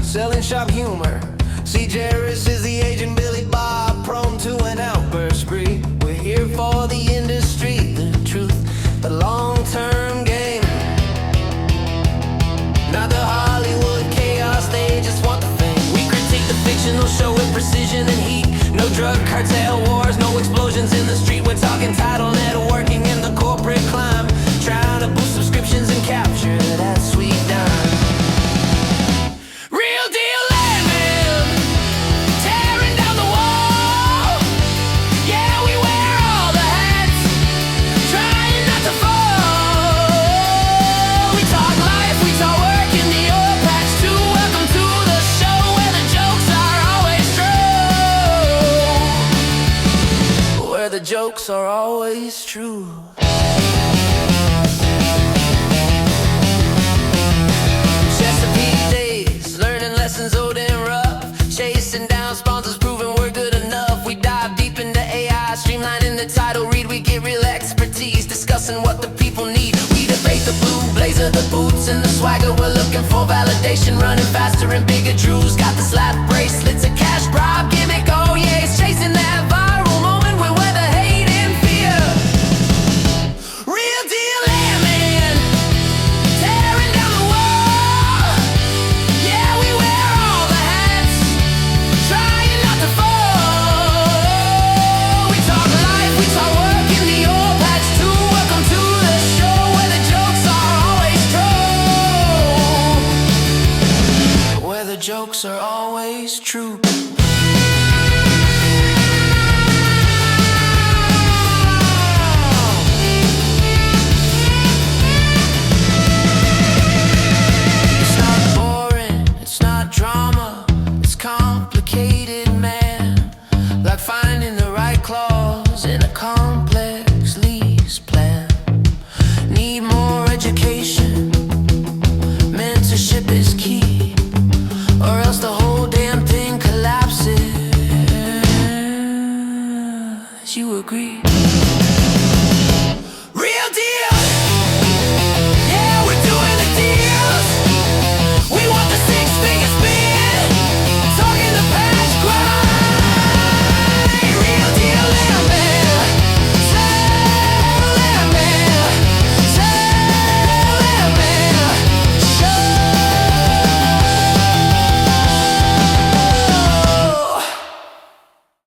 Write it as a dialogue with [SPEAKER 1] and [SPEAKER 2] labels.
[SPEAKER 1] Selling sharp humor. C. Jarris is the agent, Billy Bob, prone to an outburst spree. We're here for the industry, the truth, the long-term game. Not the Hollywood chaos, they just want the fame. We critique the fictional show with precision and heat. No drug cartel wars, no explosions in the street. We're talking title networking in the corporate climb, trying to boost subscriptions and capture that sweet dime. The jokes are always true. Chesapeake days, learning lessons old and rough, chasing down sponsors, proving we're good enough. We dive deep into AI, streamlining the title read. We get real expertise, discussing what the people need. We debate the blue blazer, the boots, and the swagger. We're looking for validation, running faster and bigger. Drew's got the slap bracelets, a cash bribe gimmick. Oh yeah, he's chasing that viral moment. The jokes are always true. It's not boring, it's not drama, it's complicated, man. Like finding the right clause in a complex lease plan. Need more education, mentorship is key, or else the whole damn thing collapses. You agree?